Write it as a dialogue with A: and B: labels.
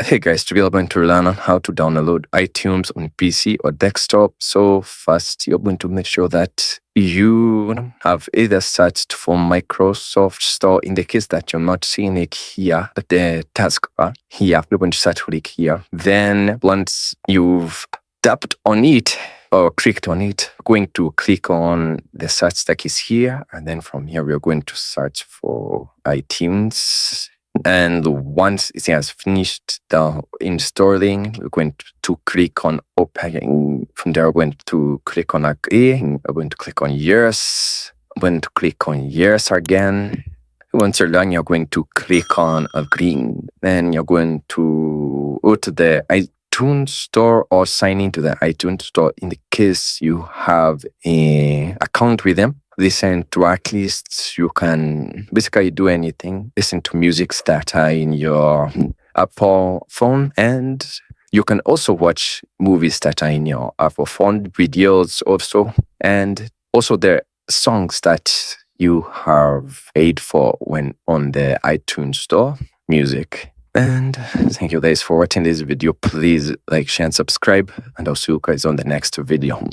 A: Hey guys, today we're going to learn on how to download iTunes on PC or desktop. So first, you're going to make sure that you have either searched for Microsoft Store. In the case that you're not seeing it here, the taskbar here, you're going to search for it here. Then once you've tapped on it or clicked on it, we're going to click on the search that is here. And then from here, we're going to search for iTunes. And once it has finished the installing, we're going to click on open. From there, we're going to click on agree. We're going to click on yes. I'm going to click on yes again. Once you're done, you're going to click on agree. Then you're going to go to the iTunes store or sign into the iTunes store in the case you have an account with them. Listen to artists. You can basically do anything. Listen to music that are in your Apple phone, and you can also watch movies that are in your Apple phone, videos also, and also the songs that you have paid for when on the iTunes store, music. And thank you guys for watching this video. Please like, share, and subscribe, and I'll see you guys on the next video.